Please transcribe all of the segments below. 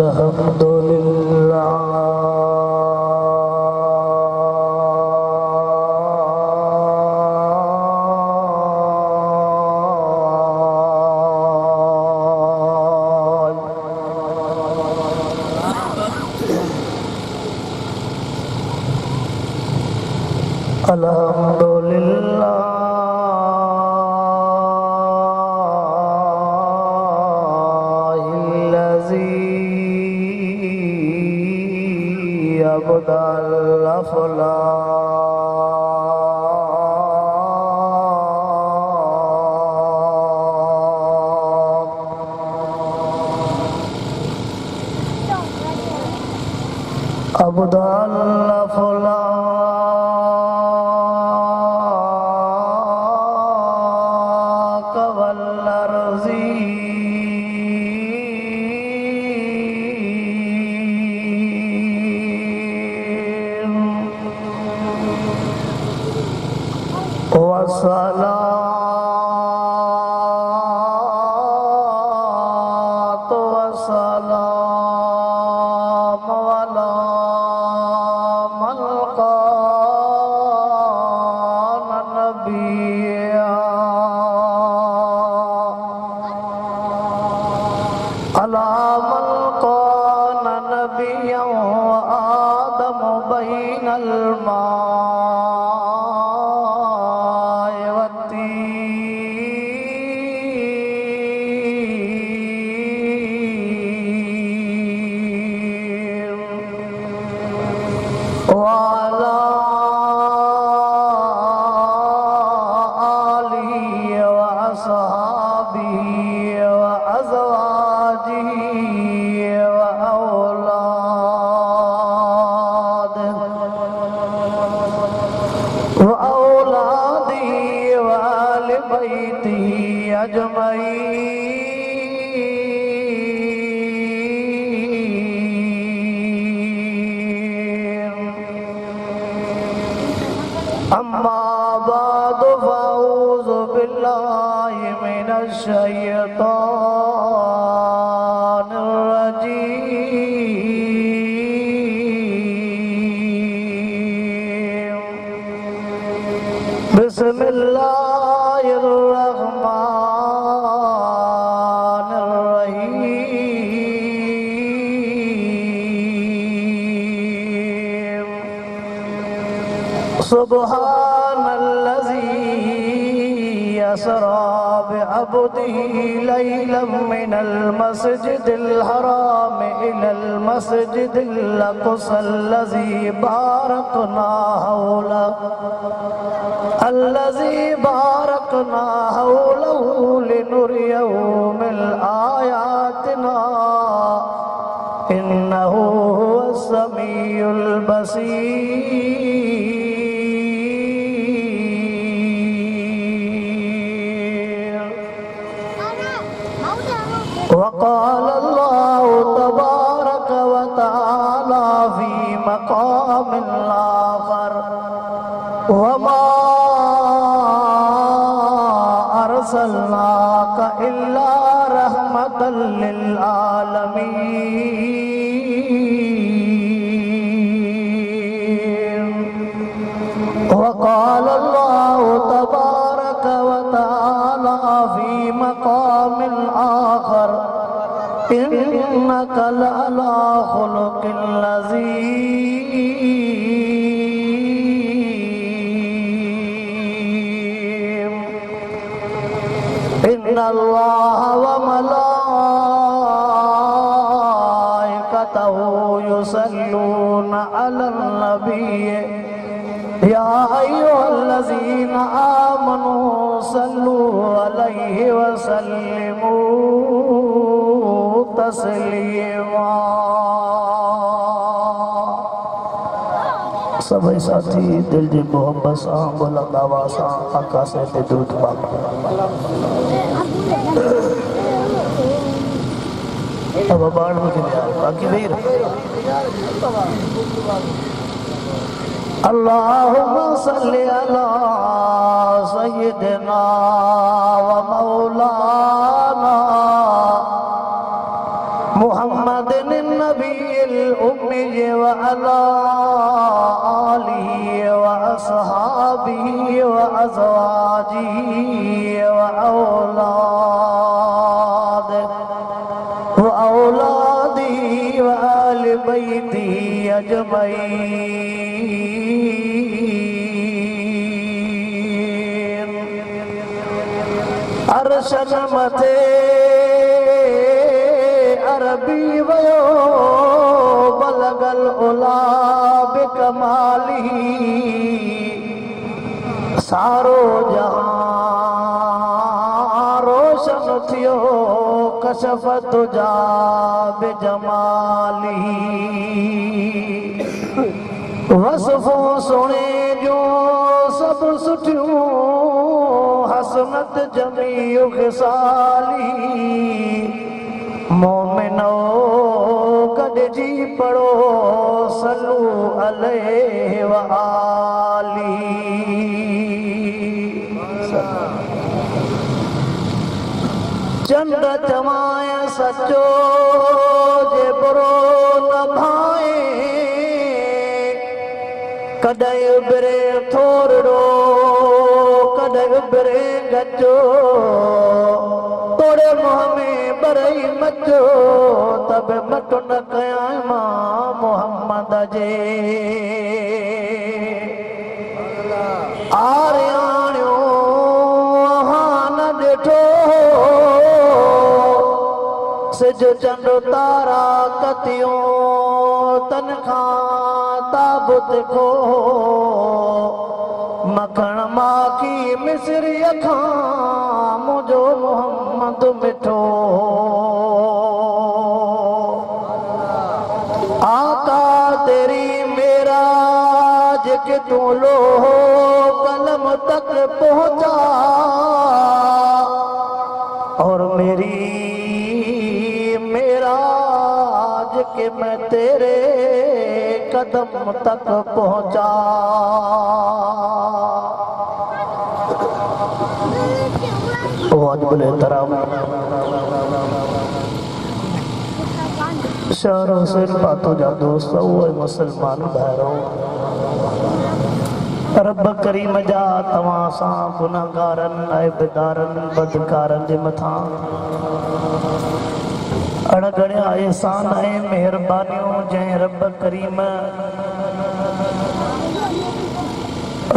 الحمد سبحان الذي أسرى بعبده ليلا من المسجد الحرام إلى المسجد الأقصى الذي باركنا حوله لنريه من آياتنا إنه هو السميع البصير. وقال الله تبارك وتعالى في مقام آخر وما أرسلناك إلا رحمة للعالمين. وقال الله تبارك وتعالى في مقام آخر إنك لعلى خلق عظيم. إن الله وملائكته يصلون على النبي يا أيها الذين آمنوا صلوا عليه وسلموا تسليما. सभी साथी दिल जी मोहब्बत सा बुलंद आवाज़ सा आका से दुरूद पाक अब बाढ़ मुझे बाकी नहीं अल्लाहुम्मा सल्ली अला सय्यिदिना व मौलाना मुहम्मदिन وأولادي وآل بيتي أجمعين अरशन मथे अरबी वयो बलगल उला बिकमाली सारो जहां रोशन थियो कशफ तुजा बिजमाली वसफों सुने जो सब सुठियूं हसनत जमी ख़िसाली मोमिनो गॾिजी पढ़ो सल्लू अलैहि व आली चंड चमाय सचो जे बुरो न भाए कॾहिं उभिरे थोरड़ो कॾहिं उभिरे गचो तोड़े मुंह में बरई मचो तब मट न कयां मां मोहम्मद जे आरियाणियो हान ॾिठो सिज चंड तारा कतियों तन खां ताबुत को मखण माखी मिस्री खां मुझो मोहम्मद मिठो आका तेरी मेरा जिके तू लो कलम तक पहुंचा और मेरी मेरा जिके मैं तेरे कदम तक पहुंचा वाजिबुल एहतराम शहर हुसैन पातो जा दोस्त उहे मुसलमान भाइरो रब करीम जा तव्हां सां गुनाहगारनि ऐबदारनि बदकारनि जे मथां अणगणिया एहसान ऐं महिरबानियूं जंहिं रब करीम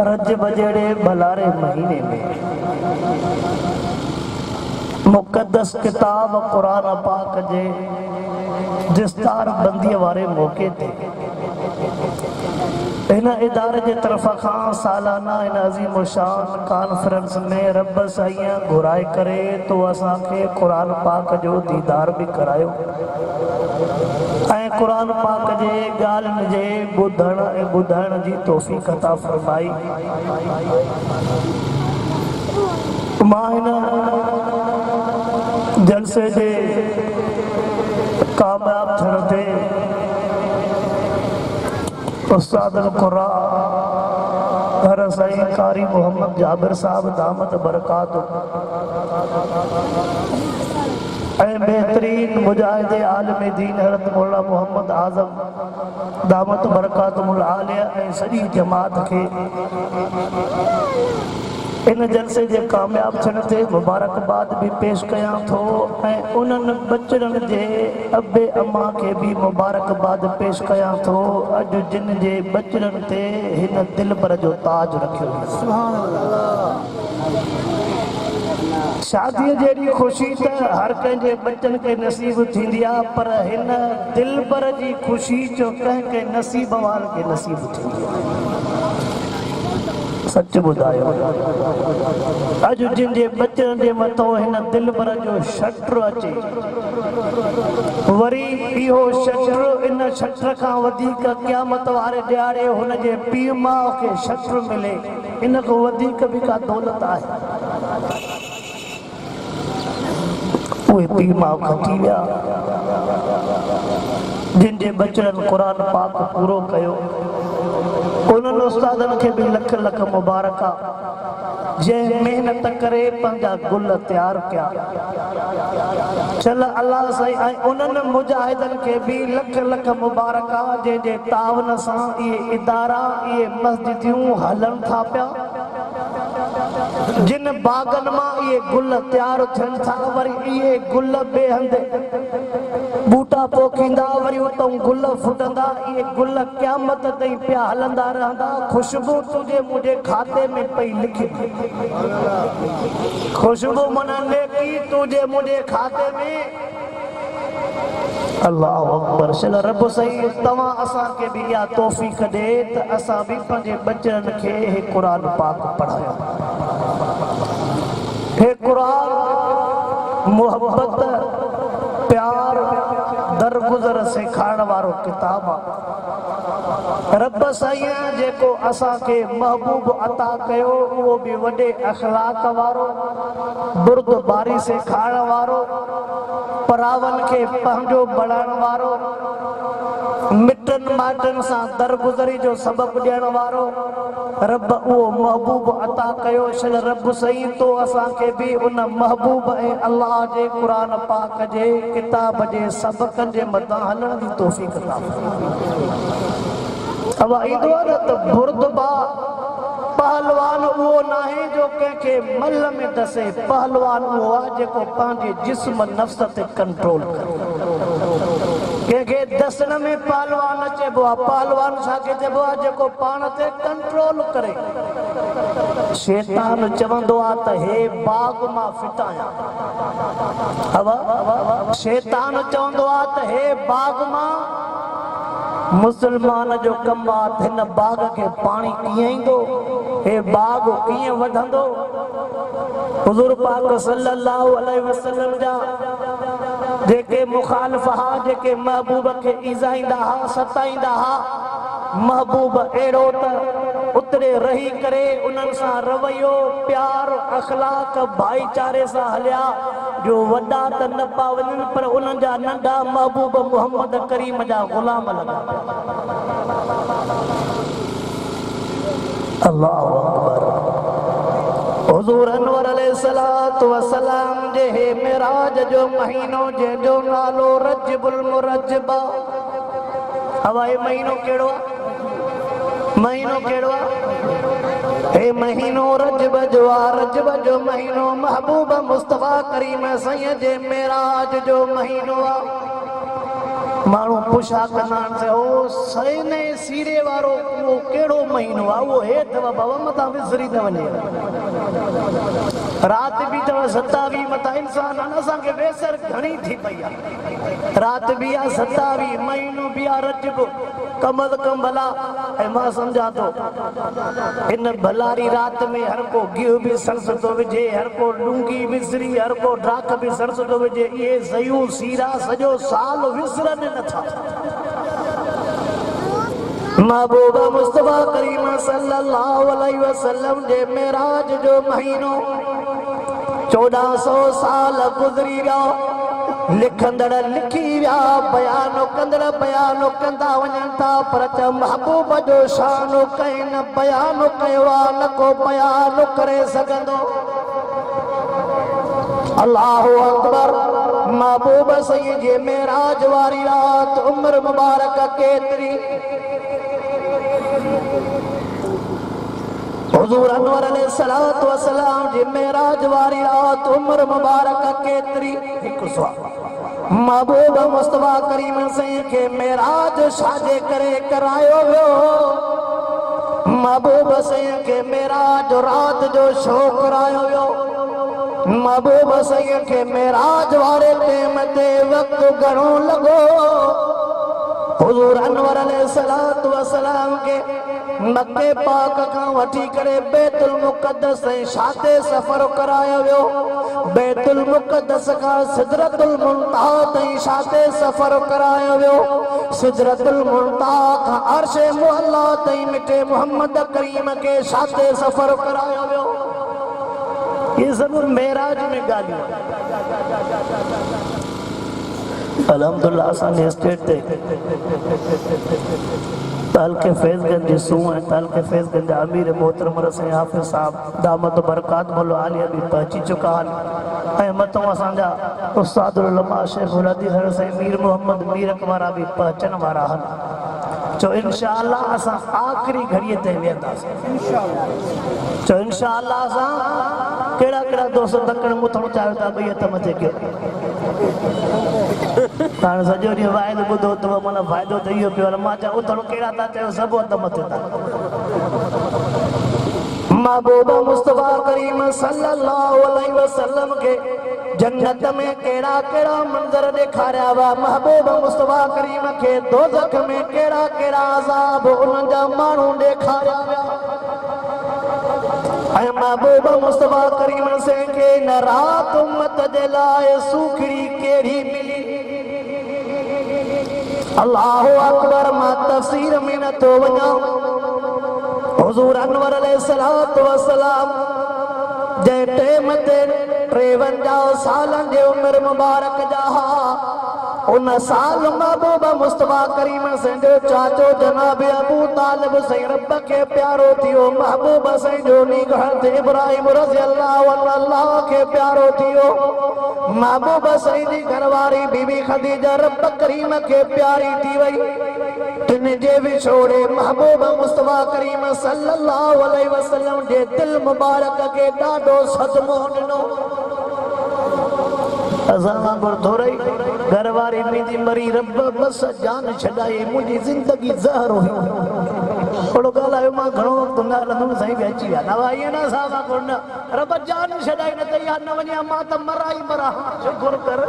रजब जहिड़े भलारे महीने में मुक़द्दस किताब क़ुरान पाक जे दिस्तार बंदीअ वारे मौक़े ते इन इदारे जे तरफ़ खां सालाना इन अज़ीम शान कॉन्फ्रेंस में रब साईं घुराए करे तो असांखे क़ुरान पाक जो दीदार बि करायो ऐं क़ुरान पाक जे ॻाल्हियुनि जे ॿुधण ऐं ॿुधाइण जी तौफ़ीक़ अता फ़रमाई मां हिन जलसे जे कामयाब थियण ते उस्ताद क़ुरा हर साईं कारी मोहम्मद जाबिर साहब दामत बरकात ऐं बेहतरीन मुजाहिद आलम दीन हज़रत मौलाना मोहम्मद आज़म दामत बरकातुहुल आलिया ऐं सॼी जमात खे इन जलसे जे कामयाब थियण ते मुबारकबाद भी पेश कयां थो ऐं उन्हनि बचड़नि जे अबे अम्मा खे भी मुबारकबाद पेश कयां थो अॼु जिन जे बचड़नि ते हिन दिलबर जो ताज रखियो सुभान अल्लाह शादीअ जहिड़ी ख़ुशी त हर कंहिंजे बचनि खे नसीब थींदी आहे पर हिन दिलबर जी ख़ुशी जो कंहिं नसीब वारनि खे नसीब थींदी आहे सच ॿुधायो अॼु जिन जे बचनि जे मथां हिन दिलबर जो शटर अचे वरी इहो शटर इन शटर खां वधीक क़यामत वारे ॾियारे हुन जे पीउ माउ खे शटर मिले इन खां वधीक बि का दौलत आहे उहे पीउ माउ खटी विया जिन जे बचड़नि क़ुरान पाक पूरो कयो उन्हनि उस्तादनि खे बि लख लख मुबारक जंहिं महिनत करे पंहिंजा गुल तैयार कया चल अल्लाह साईं ऐं उन्हनि मुजाहिदनि खे बि लख लख मुबारक जंहिंजे तावन सां इहे इदारा इहे मस्जिदियूं हलनि था पिया जिन बागन मां ये गुल तैयार थियन था वरी ये गुल बेहंदे बूटा पोखींदा वरी उतों गुल फुटंदा ये गुल क़यामत ताईं पिया हलंदा रहंदा खुशबू तुझे मुझे खाते में पई लिखी खुशबू मन नेकी तुझे मुझे खाते में अल्लाह अकबर चल रब सही तवा असा के भी या तौफीक दे त असा भी पंजे बच्चन के हे कुरान पाक पढ़ाया हे कुरान मोहब्बत प्यार दरगुजर सिखाण वारो किताब रब साईं जेको असा के महबूब अता कयो वो भी वडे अखलाक वारो बुर्दबारी सिखाण वारो परावन के पंहिंजो बढ़ाइण वारो मिटन माटन सां दरगुजरी जो सबब ॾियण वारो रब उहो महबूब अता कयो छल रब सही तो असां के भी उन महबूब ऐं अल्लाह जे क़ुरान पाक जे किताब जे सबकन जे मथां हलण जी तौफ़ीक़ अता अब ईंदो आहे न त बुर्दबा पहलवान वो नाहे जो के मल में दसे पहलवान वो आ जेको पांजे जिस्म नफ्स ते कंट्रोल करे के दसन में पहलवान चेबो आ पहलवान छाके चेबो आ जेको पाण ते कंट्रोल करे शैतान चवंदो आ त हे बाग मां फिटाया अब शैतान चवंदो आ त हे बाग मां मुसलमान जो कम आ हिन बाग के पानी कीअं ईंदो हे बाग कीअं वधंदो हुजूर पाक सल्लल्लाहु अलैहि वसल्लम जा जेके मुखालिफ हा जेके महबूब के इज़ाईंदा हा सताईंदा हा महबूब एड़ो त उतरे रही करे उन्हनि सां रवैयो प्यार अखलाक भाईचारे सां हलिया जो वॾा त न पा वञनि पर उन्हनि जा नंढा महबूब मोहम्मद करीम जा ग़ुलाम लॻा अल्लाहु अकबर हुजूर अनवर अलैहिस्सलातु वस्सलाम जे हे मिराज जो महीनो जंहिंजो नालो रजबुल मुरज्जब हवाए महीनो केड़ो महीनो केड़ो हे महीनो रजब जो महीनो महबूब मुस्तफा करीम सैयद जे मिराज जो महीनो आ मानू पुछा कनान से ओ सने सीरे वारो वो केड़ो महीनो आ वो हे तव बाबा मता विसरी न वने रात भी तव 27 मता इंसान असा के बेसर घणी थी पया रात भी आ 27 महीनो भी आ रजब कमल कम भला ए मां समझा तो इन भलारी रात में हर को गिह भी सरस तो विजे हर को डूंगी विसरी हर को ड्राक भी सरस तो विजे ये सयू सीरा सजो साल विसरन न था महबूब मुस्तफा करीम सल्लल्लाहु अलैहि वसल्लम जे मिराज जो महीनो 1400 साल गुजरी विया लिखंदड़ लिखी विया बयान कंदड़ बयान कंदा वञनि था पर त महबूब जो शान कहीं न बयान कयो आहे न को बयान करे सघंदो अल्लाहु अकबर महबूब सईद जे मेराज वारी रात उम्र मुबारक केतरी हुजूर अनवर अलैहिस्सलातु वस्सलाम जे मेराज वारी रात उम्र मुबारक केतरी हिकु सवाल महबूब मुस्तफा करीम सईद के मेराज छाजे करे करायो वियो महबूब सईद के मेराज रात जो शो करायो वियो महबूब सईद के मेराज वारे टेम ते वक्त घणो लगो हुजूर अनवर अलैहिस्सलातु वस्सलाम के मक्के पाक का वठी करे बैतुल मुक़द्दस ऐं शाते सफ़र करायो वियो बैतुल मुक़द्दस का सिदरतुल मुंतहा ताईं शाते सफ़र करायो वियो सिदरतुल मुंतहा का अर्श मुअल्ला ताईं मिटे मोहम्मद करीम के शाते सफ़र करायो वियो ये सब मेराज में गालियां अल्हम्दुलिल्लाह असांजे स्टेट ते तालके फैज़गंज सूं ऐं तालके फैज़गंज अमीर मोहतरम रस हाफ़िज़ साहब दामत बरकात मोलो आलिया भी पहुची चुका आहिनि ऐं मथों असांजा उस्तादुल उलमा शेखुल हदीस हज़रत मीर मोहम्मद मीर अकबर भी पहुचण वारा आहिनि चो इंशाअल्लाह असां आखिरी घड़ीअ ते वेंदासीं चो इंशाअल्लाह असां केड़ा केड़ा दोस्त तकड़ मुथण चाहियो था भई त मथे कयो हाणे सॼो ॾींहुं वाइदो ॿुधो अथव माना फ़ाइदो त इहो पियो मां चवां उथण कहिड़ा था चयो सभु हथ मथे था महबूब मुस्तफा करीम सल्लल्लाहु अलैहि वसल्लम के जन्नत में केड़ा केड़ा मंजर दिखाया हुआ महबूब मुस्तफा करीम के दोज़ख में केड़ा केड़ा अज़ाब उन जा मानू दिखाया हुआ ऐ महबूब मुस्तफा करीम से के न रात उम्मत जे लाए सूखड़ी केड़ी मिली अल्लाहु अकबर मां तफसीर में न तो वञा हुजूर अनवर अलैहिस्सलातु वस्सलाम जे टेम ते 53 सालन जे उम्र मुबारक जा उन साल महबूब मुस्तफा करीम संजो चाचो जनाब अबू तालिब सही रब के प्यारो थियो महबूब संजो निगाह ते इब्राहिम रज़ी अल्लाह के प्यारो थियो महबूब सही दी घरवारी बीबी खदीजा रब करीम के प्यारी थी वई तिन जे विछोड़े महबूब मुस्तफा करीम सल्लल्लाहु अलैहि वसल्लम जे दिल मुबारक के ॾाढो सदमो ॾिनो अज़ां पर थोड़ी घरवारी मुंहिंजी मरी रब बस जान छॾाई मुंहिंजी ज़िंदगी ज़हर हुई थोड़ो ॻाल्हायो मां घणो वक़्तु न हलंदुमि साईं बि अची विया न ईअं न सावा कोन रब जान छॾाई न त इहा न वञा मां त मरा ई मरा शुकुर कर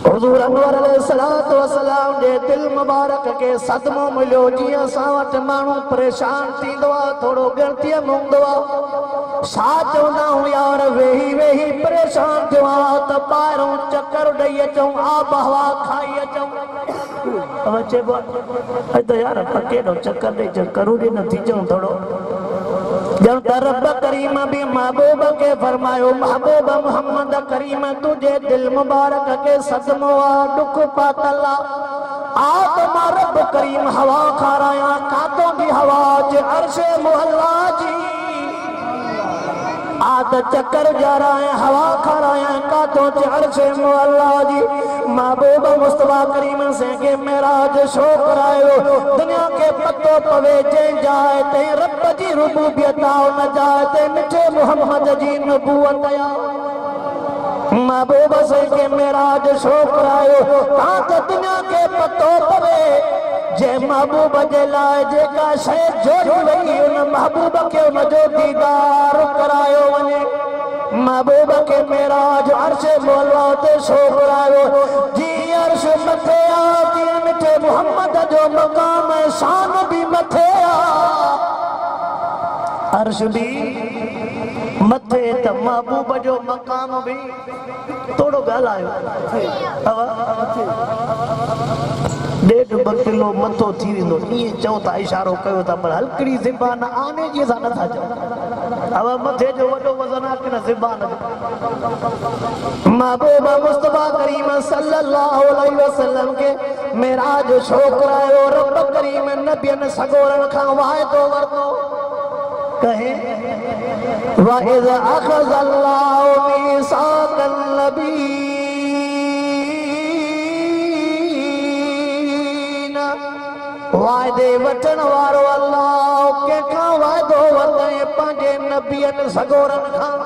हुजूर अनवर अलैहिस्सलातु वस्सलाम जे दिल मुबारक के सदमो मिलियो जीअं असां वटि माण्हू परेशान थींदो आहे थोरो गिणतीअ में हूंदो आहे छा चवंदा आहियूं यार वेही वेही परेशान थियो आहे त ॿाहिरों चकर ॾेई अचूं आब हवा खाई अचूं अब चइबो आहे त यार केॾो चकर ॾेई चकरूं ॾे नथी चऊं थोरो जब रब करीम भी महबूब के फरमायो महबूब मोहम्मद करीम तुझे दिल मुबारक के सदमो दुख पातला आप रब करीम हवा खाराया कातों की हवा जे अर्शे मोहल्ला जी आद चक्कर जा रहा है हवा खा रहा है कातों से अर्शे मोहल्ला जी महबूब मुस्तफा करीम से के मेराज शो करायो दुनिया के पत्तो पवे जे जाए ते रब जी रुबूबियत न जाए ते मिठे मोहम्मद जी नबूवत आया महबूब से के मेराज शो करायो तात दुनिया के पत्तो पवे जे महबूब जे लाए जेका शय जोड़ी वई उन महबूब के उन जो दीदार करायो वने महबूब के मेराज अर्श मोहल्ला ते शो करायो जी अर्श मथे आ जी मिठे मोहम्मद जो मकाम शान भी मथे आ अर्श भी मथे त महबूब जो मकाम भी थोड़ो ॻाल्हायो 1.5 किलो मथो थी वेंदो ईअं चओ था इशारो कयो था पर हल्कड़ी ज़बान आने जी सां नथा चओ अब मथे जो वॾो वज़न आहे कि न ज़बान जो महबूब मुस्तफा करीम सल्लल्लाहु अलैहि वसल्लम के मेराज शो करायो रब करीम नबियन सगोरन खां वाइदो वरितो कहे वइज़ अख़ज़ अल्लाहु मीसाक़न नबी वायदे वठण वारो अल्लाह के का वायदो वरते पंहिंजे नबियन सगोरन खां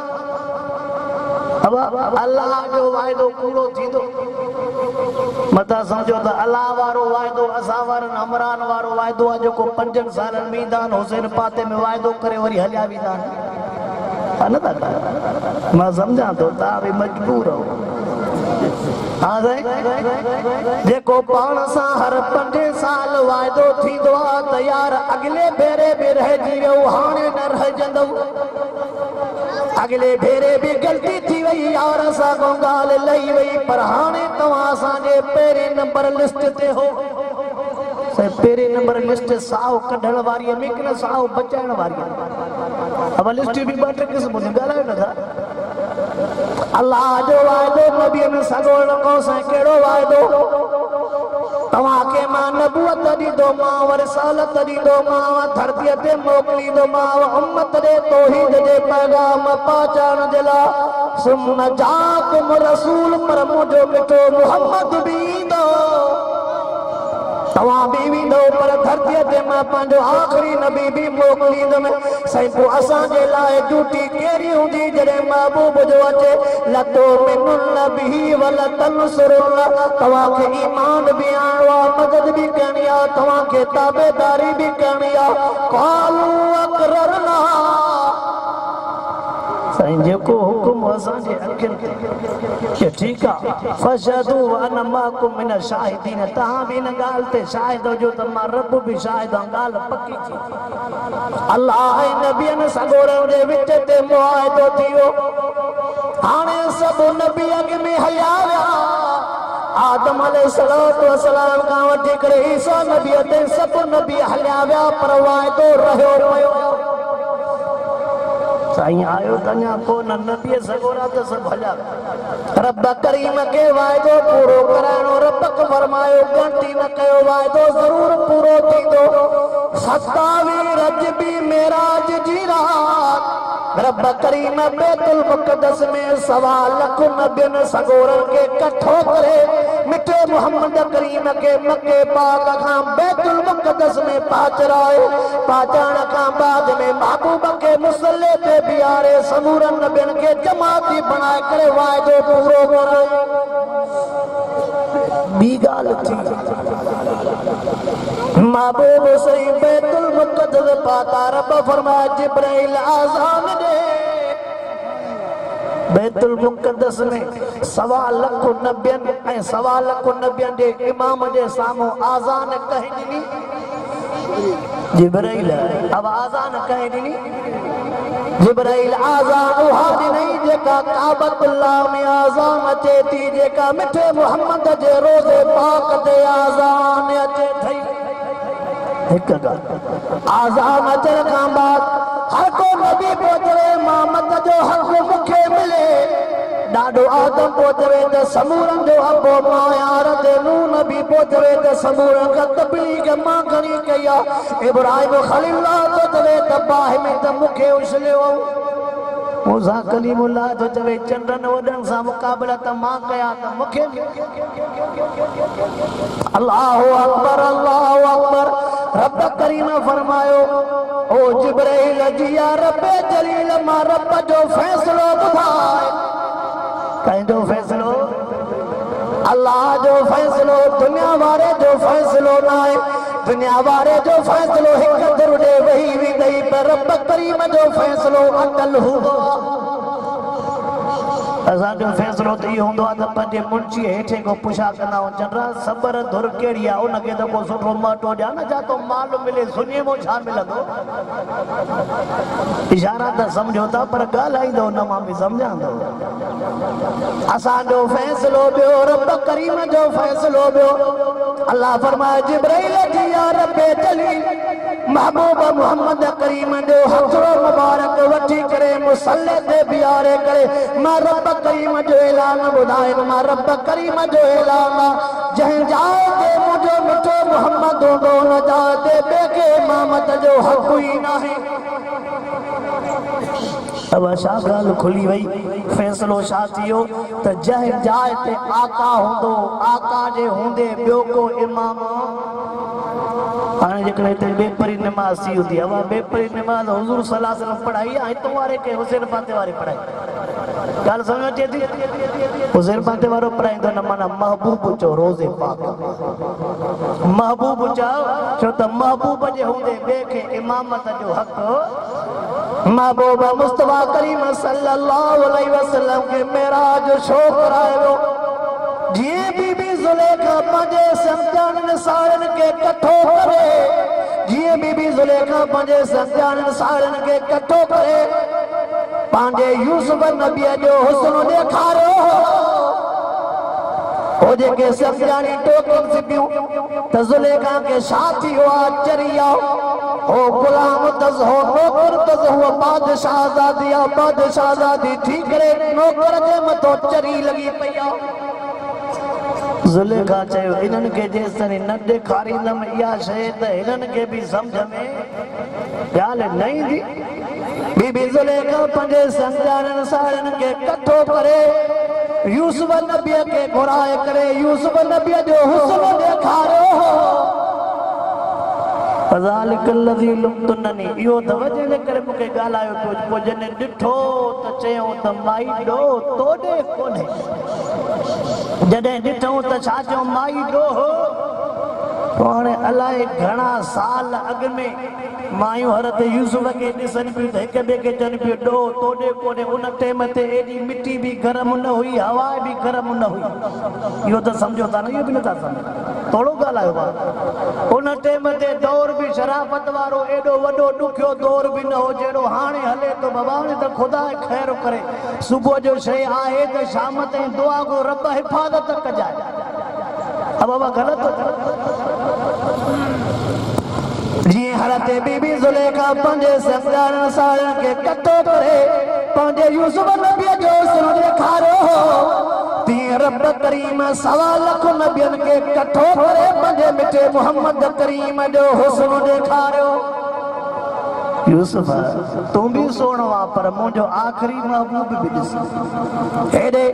अब अल्लाह जो वायदो पूरो थींदो मता समझो त अल्लाह वारो वायदो असां वारनि हमरान वारो वायदो आहे जेको 5 सालनि में ईंदा आहिनि हुसैन पाते में वायदो करे वरी हलिया वेंदा आहिनि न था मां सम्झां थो तव्हां बि मजबूर हो हाँ जेको पाण सां हर 5 साल वायदो थींदो आहे त यार अगले भेरे बि रहिजी वियो हाणे न रहिजंदो अगले भेरे भी गलती थी वही यार असां को ॻाल्हि लही वई पर हाणे तव्हां असांजे पहिरें नंबर लिस्ट ते हो पहिरें नंबर लिस्ट साओ कढण वारी में कि न साओ बचाइण वारी अब लिस्ट भी 2 क़िस्म जी ॻाल्हायो नथा अल्लाह जो वायदो नबीअ में सगोड़ को से केड़ो वायदो तव्हां के मां नबूवत दीदो मां रिसालत दीदो मां धरती ते मोकली दो मां उम्मत दे तौहीद दे पैगाम पहुंचाण जे लाइ सुन जाकुम रसूल पर मुझो मिठो मोहम्मद भी दो तवा बीवी दो पर धरती ते मां पंहिंजो आखिरी नबी भी मोकिलींदुमि साईं पोइ असांजे लाइ ड्यूटी कहिड़ी हूंदी जॾहिं महबूब जो अचे लतो मिनुल नबी वल तनसुरुल तव्हांखे ईमान बि आणो आहे मदद बि करणी आहे तव्हांखे ताबेदारी बि करणी आहे क़ालू अक़ररना साईं जेको हुकुम असांजे अखियुनि ते ठीकु आहे फशहदू अन माकुम मिन शाहिदीन तव्हां बि हिन ॻाल्हि ते शाहिद हुजो त मां रब बि शाहिद आहियां ॻाल्हि पकी थी अलाह ऐं नबियनि सॻोरनि जे विच ते मुआहिदो थी वियो हाणे सभु नबी अॻ में हलिया विया आदम अलैहिस्सलाम खां वठी करे ईसा नबी ते सभु नबी हलिया विया पर वाइदो रहियो रहियो साईं आयो तन्या को नबी सगोरा तो सब हलिया रब करीम के वायदो पूरो करानो रब फरमायो गंती न कयो वायदो जरूर पूरो थींदो 27 रजबी मेराज जी रात रब करीम बैतुल मुक़द्दस में 1.25 लाख नबियन सगोरन के इकट्ठो करे मिठे मोहम्मद करीम के मक्के पाक खां बैतुल मुक़द्दस में पहुंचाए पहुंचण खां बाद में महबूब के मुसल्ले पे बियारे समूरन नबियन के जमाती बनाए करे वायदो पूरो करे बी गाल थी महबूब सही बैतुल मुक़द्दस पाता रब फरमाया जिब्राइल आज़ान दे बैतुल मुक़द्दस में 1.25 लाख नबियन ऐं 1.25 लाख नबियन जे इमाम जे साम्हूं आज़ान कहीं ॾिनी जिब्राइल अब आज़ान कहीं ॾिनी जिब्राइल आज़ान उहा ॾिनई जेका काबतुल्लाह में आज़ान अचे थी जेका मिठे मोहम्मद जे रोज़े पाक ते आज़ान अचे थई एक आज़ान अचण खां बाद हर को नबी पहुंचे मोहम्मद जो हक़ मूंखे मिले ॾाढो आदम पहुंचे त समूरन जो अबो मां यार ते नूह नबी पहुंचे त समूरन खां तबलीग मां घणी कई आहे इब्राहिम खलीलुल्लाह तो चवे त बाहि में त मूंखे उछलियो मूसा कलीमुल्लाह तो चवे चंडन वॾनि सां मुक़ाबला त मां कया त मूंखे अल्लाहु अकबर रब करीम फरमायो ओ जिब्राइल जी या रब जलील मां रब जो फैसलो ॿुधाए कंहिंजो फैसलो अल्लाह जो फैसलो दुनिया वारे जो फैसलो न आहे दुनिया वारे जो फैसलो हिकु दरुड़े वही वेंदई पर रब करीम जो फैसलो अटल हूंदो असांजो फैसलो त इहो हूंदो आहे त पंहिंजे मुंशी हेठे को पुछा कंदा आहियूं चंडा सबर धुर कहिड़ी आहे उनखे त को सुठो मटो ॾिया न छा तो माल मिले सुञे मां छा मिलंदो इशारा त सम्झो था पर ॻाल्हाईंदो न मां बि सम्झांदो असांजो फैसलो ॿियो रब करीम जो फैसलो ॿियो अल्लाह फरमाए जिब्राइल जी या रब जलील महबूब मोहम्मद करीम जो हथड़ो मुबारक वठी करे मुसल्ले ते बियारे करे मां रब करीम जो ऐलान ॿुधाए मां रब करीम जो ऐलान जंहिं जाइ ते मुंहिंजो मिठो मोहम्मद हूंदो न जाइ ते ॿिए खे इमामत जो हक़ ई नाहे अब छा ॻाल्हि खुली वई फैसलो छा थियो त जंहिं जाइ ते आका हूंदो आका जे हूंदे ॿियो को इमाम हाणे जेकॾहिं हिते बेपरी नमाज़ थी हूंदी आहे बेपरी नमाज़ हुज़ूर सल्लल्लाहु अलैहि वसल्लम पढ़ाई आहे हितां वारे खे हुसैन पाते वारे पढ़ाई ॻाल्हि सम्झ अचे थी हुसैन पाते वारो पढ़ाईंदो न माना महबूब चओ रोज़े पाक महबूब चओ छो त महबूब जे हूंदे ॿिए खे इमामत जो हक़ महबूब मुस्तफा करीम सल्लल्लाहु अलैहि वसल्लम के मेराज छो करायो जीअं बीबी ज़ुलेखा पंहिंजे संताननि साड़नि खे इकट्ठो करे जीअं बीबी ज़ुलेखा पंहिंजे संताननि साड़नि खे इकट्ठो करे पंहिंजे यूसुफ नबीअ जो हुस्न ॾेखारियो हो जेके संतानी टोकन सिबियूं त ज़ुलेखा खे छा थियो आहे चरिया हो गुलाम तस हो नौकर तस हो बादशाह आज़ादी आहे बादशाह आज़ादी थी करे नौकर जे मथो चरी लॻी पई आहे ज़ुलेखा चयो इन्हनि खे जेसिताईं न ॾेखारींदमि इहा शइ त हिननि खे बि सम्झ में ॻाल्हि न ईंदी बीबी ज़ुलेखा पंहिंजे संताननि साड़नि खे इकट्ठो करे यूसुफ नबीअ खे घुराए करे यूसुफ नबीअ जो हुस्न ॾेखारियो फज़ालिकल्लज़ी लुम्तुननी इहो त वजह जे करे मूंखे ॻाल्हायो पोइ जॾहिं ॾिठो त चयूं त माई ॾो तोॾे कोन्हे जॾहिं ॾिठूं त छा चयूं माई ॾोहो पोइ हाणे अलाए घणा साल अॻु में मायूं हरत यूसुफ खे ॾिसनि पियूं त हिक ॿिए खे चवनि पियूं ॾो तोॾे कोन्हे उन टाइम ते एॾी मिटी बि गरम न हुई हवा बि गरम न हुई इहो त सम्झो था न इहो बि नथा सम्झो थोरो ॻाल्हायो आहे उन टाइम ते दौर बि शराफ़त वारो एॾो वॾो ॾुखियो दौर बि न हो जहिड़ो हाणे हले थो बाबा त ख़ुदा ख़ैर करे सुबुह जो शइ आहे त शाम ताईं दुआ को रब हिफ़ाज़त कजाए अब बाबा ग़लति जी हरते बीबी ज़ुलेखा पंहिंजे ससुरालनि सालनि खे कटो करे पंहिंजे यूसुफ नबीअ जो हुस्न ॾेखारियो तीअं रब करीम 1.25 लख नबियनि खे कठो करे पंहिंजे मिठे मोहम्मद करीम जो हुस्न ॾेखारियो यूसुफ तूं बि सुहिणो आहे पर मुंहिंजो आख़िरी महबूब बि ॾिस हेॾे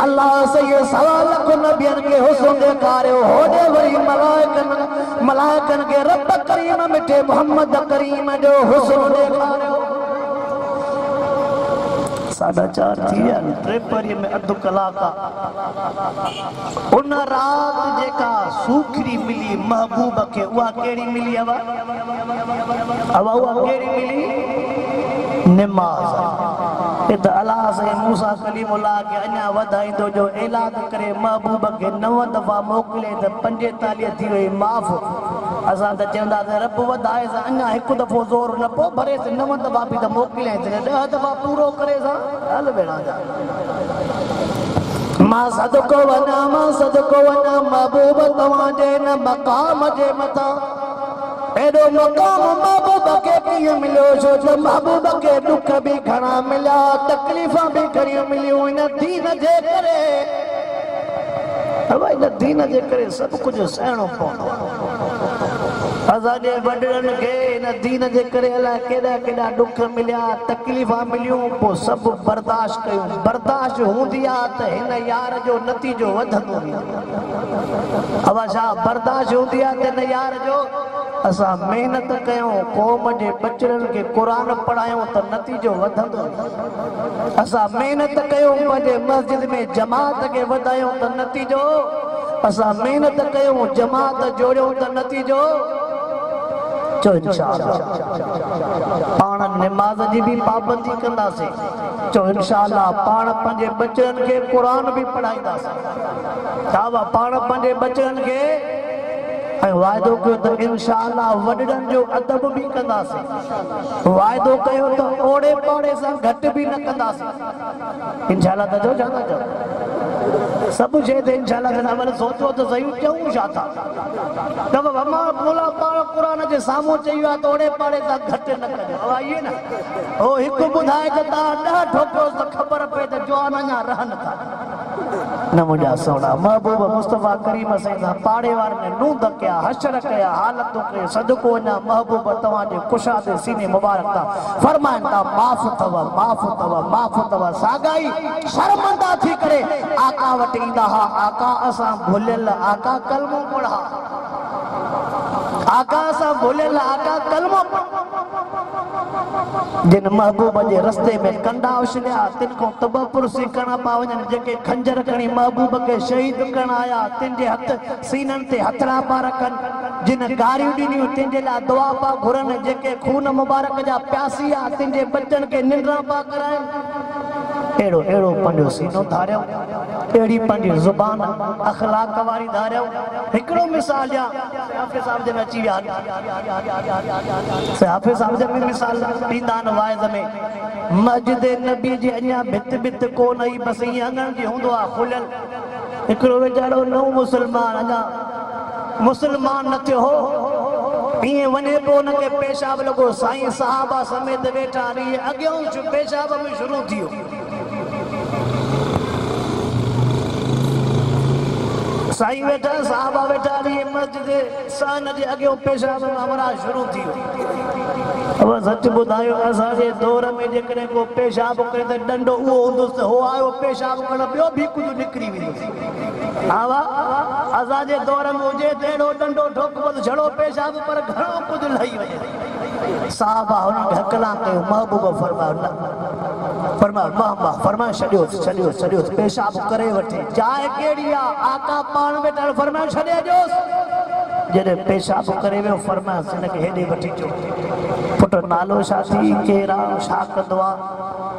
अलाह सही 1.25 लख नबियनि खे हुस्न ॾेखारियो होॾे वरी मलाइकनि खे रब करीम मिठे मोहम्मद करीम जो हुस्न ॾेखारियो 4:30 थी विया टे परीअ में अधु कलाक उन राति जेका सूखड़ी मिली महबूब खे उहा कहिड़ी मिली उहा कहिड़ी मिली निमाज़ त अलाह से मूसा कलीमुल्लाह खे अञा वधाईंदो जो ऐलान करे महबूब खे 9 दफ़ा मोकिले त 45 थी वई माफ़ असां त चवंदासीं रब वधाए अञा हिकु दफ़ो ज़ोर न पोइ भरे 9 दफ़ा बि त मोकिलियां 10 दफ़ा पूरो करे हल भेणा मां सदको वञा महबूब तव्हांजे न मक़ाम जे मथां एॾो मक़ाम महबूब खे कीअं मिलियो छो त महबूब खे दुख बि घणा मिलिया तकलीफ़ां बि घणियूं मिलियूं इन दीन जे करे इन दीन जे करे सभु कुझु सहणो पवंदो असांजे वॾनि खे इन दीन जे करे अलाए केॾा केॾा ॾुख मिलिया तकलीफ़ां मिलियूं पोइ सभु बर्दाश्त कयूं बर्दाश्त हूंदी आहे त हिन यार जो नतीजो वधंदो आहे छा बर्दाश्त हूंदी आहे त हिन यार जो असां महिनत कयूं क़ौम जे बचड़नि खे क़ुरान पढ़ायूं त नतीजो वधंदो असां महिनत कयूं पंहिंजे मस्जिद में जमात खे वधायूं त नतीजो असां महिनत कयूं जमात जोड़ियूं त नतीजो चो इंशाअल्लाह पाण नमाज़ जी भी पाबंदी कंदासीं चो इंशाअल्लाह पाण पंहिंजे बचड़नि खे क़ुरान भी पढ़ाईंदासीं छा पाण पंहिंजे बचड़नि खे ऐं वाइदो कयो त इंशाअल्लाह वॾनि जो अदब भी कंदासीं वाइदो कयो त ओड़े पाड़े सां घटि भी न कंदासीं इंशाअल्लाह त छा था चओ सब शइ ते इंशाअल्लाह कंदा वरी सोचो त सही चऊं छा था त मां बोला पाण क़ुरान जे साम्हूं चई आहे त ओड़े पाड़े सां घटि न कजो इहे न हो हिकु ॿुधाए त तव्हां 10 ठोकियोसि त ख़बर पए त जवान अञा रहनि था न मुंहिंजा सोना महबूब मुस्तफ़ा करीम सां पाड़े वारनि ने नूंद कया हशर कया हालतूं कयो सदको अञा महबूब तव्हांजे कुशादे सीने मुबारक था फरमाइनि था माफ़ अथव सागाई शर्मंदा थी करे आका वटि ईंदा हा आका असां भुलियल आका कलमो पढ़ा आका असां भुलियल आका कलमो जिन महबूब जे रस्ते में कंडा उछलिया तिन को तबपुरसी करणा पा वञनि जेके खंजर खणी महबूब खे शहीद करण आया तिन जे हथ सीननि ते हथड़ा पा रखनि जिन गारियूं ॾिनियूं तिन जे लाइ दुआ पा घुरनि जेके खून मुबारक जा प्यासी आहे तिन जे बचनि खे निंड्रा पा कराइनि अहिड़ो पंहिंजो सीनो धारियो अहिड़ी पंहिंजी ज़ुबान अखलाक वारी धारियो हिकिड़ो मिसाल ॾियां हाफ़िज़ साहब जन अची विया हाफ़िज़ साहब जन में मिसाल ॾींदा आहिनि वाइज़ में मस्जिद नबी जी अञा भित कोन आई बसि ईअं अङण जी हूंदो आहे खुलियल हिकिड़ो वीचारो नओं मुस्लमान अञा मुस्लमान न थियो हो ईअं वञे पोइ हुनखे पेशाब लॻो साईं सहाबा समेत वेठा अॻियां पेशाब में शुरू थी वियो साईं वेठा साहबा वेठा मस्जिद सन जे अॻियां पेशाब में अमरा शुरू थी वियो अब सच ॿुधायो असांजे दौर में जेकॾहिं को पेशाब करे त डंडो उहो हूंदुसि हो आयो पेशाब करण ॿियो बि कुझु निकिरी वेंदुसि। हा वाह असांजे दौर में हुजे त अहिड़ो डंडो ठोकबो त छड़ो पेशाब पर घणो कुझु लही वञे। साहबा हुनखे हकला कयो महबूब फरमायो न फरमायो फरमायो छॾियोसि पेशाब करे वठे जाइ कहिड़ी आहे आका पाण वेठल फरमायो छॾे ॾियोसि। जॾहिं पेशाब करे वियो फरमायोसि हिनखे हेॾे वठी अचो। पुट नालो छा थी केरु आहे छा कंदो आहे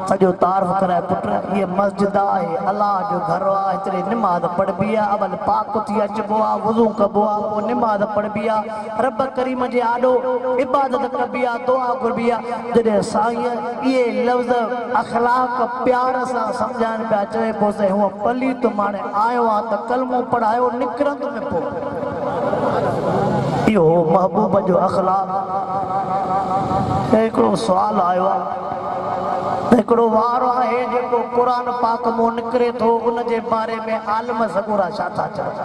सॼो तारीफ़ कराए पुट हीअ मस्जिद आहे अलाह जो घर आहे हिते निमाज़ पढ़बी आहे अवल पाक थी अचिबो आहे वज़ू कबो आहे पोइ निमाज़ पढ़बी आहे रब करीम जे आॾो इबादत कबी आहे दुआ घुरबी आहे। जॾहिं साईं इहे लफ़्ज़ अख़लाक प्यार सां सम्झाइण पिया चए पोइ हूअ पलीत माणे आयो आहे त कलमो पढ़ायो निकिरंदो में पोइ इहो महबूब जो अख़लाक। हिकिड़ो सुवाल आयो आहे हिकिड़ो वारो आहे जेको क़ुरान पाक मां निकिरे थो उन जे बारे में आलिम सगुरा छा था चवनि।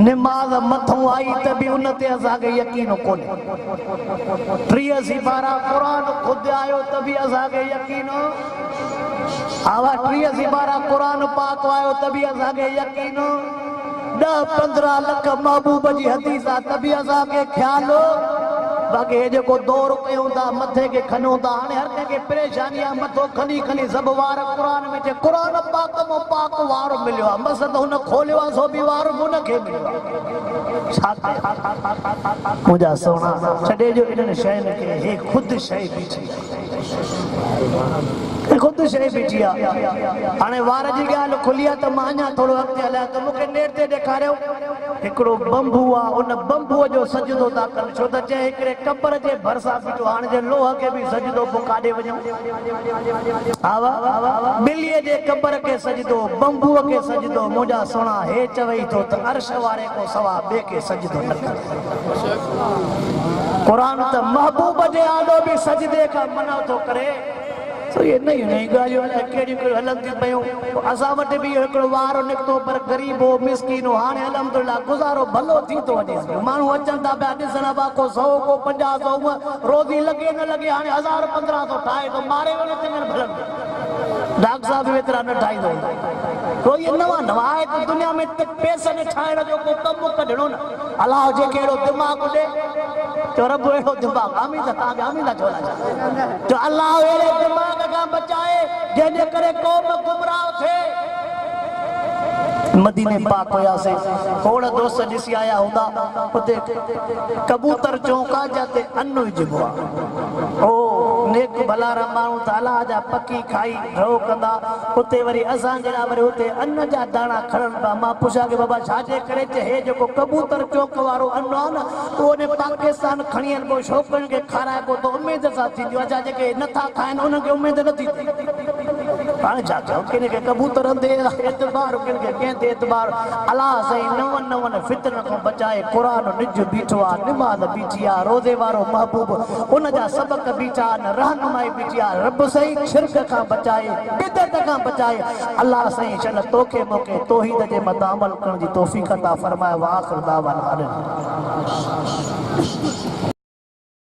निमाज़ मथां आई त बि उन ते असांखे यकीन कोन्हे। 30 सिपारा क़ुरान ख़ुदि आयो त बि असांखे यकीन आवा 30 सिपारा क़ुरान पाक आयो त बि असांखे यकीन 10-15 लख महबूब जी हदीस आहे त बि असांखे ख़्यालु बाक़ी हे जेको दौर कयूं था मथे खे खणूं था हाणे हर कंहिंखे परेशानी आहे मथो खणी सभु वार क़ुरान में चए क़ुरान पाक मां पाक वार मिलियो आहे बसि त हुन खोलियो आहे सो बि वार हुनखे मिलियो आहे। छा मुंहिंजा सोना छॾे ॾियो इन्हनि शयुनि खे हे ख़ुदि शइ बीठी आहे ख़ुदि शइ बीठी आहे। हाणे वार जी ॻाल्हि खुली आहे त मां अञा थोरो अॻिते हलायां त मूंखे नेट ते ॾेखारियो हिकिड़ो बंबू आहे उन बंबूअ जो सजदो था कनि छो त चए हिकिड़े कबर जे भरिसां बीठो हाणे जे लोह खे बि सजदो पोइ काॾे वञूं। ॿिलीअ जे कबर खे सजदो बंबूअ खे सजदो मुंहिंजा सोना हे चवई थो त अर्श वारे को सवा ॿिए खे सजदो न कर। क़ुरान त महबूब जे आॾो बि सजदे खां मना थो करे। ये नई ॻाल्हियूं कहिड़ियूं हलनि थियूं पियूं असां वटि बि हिकिड़ो वार निकितो पर ग़रीब हो मिसकीन हो हाणे अल्हम्दुलिल्लाह गुज़ारो भलो थी थो वञे माण्हू अचनि था पिया ॾिसण बा को 100 को 50 रोज़ी लॻे न लॻे हाणे 1000-1500 ठाहे थो मारे वञे चङनि भलनि डॉक्टर साहब बि एतिरा न ठाहींदो कोई नवां आहे त दुनिया में पैसनि ठाहिण जो को कमु कढणो न अलाह जेके अहिड़ो दिमाग़ ॾे तो रब अहिड़ो दिमाग़ आमीन तव्हांखे आमीन छो न तो अलाह अहिड़े दिमाग़ खां बचाए जंहिंजे करे क़ौम गुमराह थिए। मदीने पाक हुयासीं खोड़ दोस्त ॾिसी आया हूंदा उते कबूतर चौंका जाते अन्न विझबो आहे ओ नेक भलारा माण्हू त अलाह जा पकी खाई ढो कंदा उते वरी असां जहिड़ा वरी उते अन्न जा दाणा खणनि था मां पुछां की बाबा छाजे करे हे जेको कबूतर चौक वारो अन्न आहे न उहो उन पाकिस्तान खणी आहिनि पोइ छोकिरियुनि खे खाराइबो त उमेद सां थींदियूं असां जेके नथा खाइनि उन्हनि खे उमेद नथी थिए। हाणे छा कयूं कंहिंखे कबूतर ते एतबार कंहिंखे कंहिं ते एतबार अलाह साईं नवनि फितरनि खां बचाए क़ुरान निज बीठो आहे निमाज़ बीठी आहे रोज़े वारो महबूब उन जा सबक़ बीठा आहिनि रहनुमाई बीठी आहे रब साईं शिरक खां बचाए बिदअत खां बचाए अलाह साईं चल तोखे मूंखे तौहीद जे मथां अमल करण जी तौफ़ीक़ अता फरमाए। व आख़िर दावाना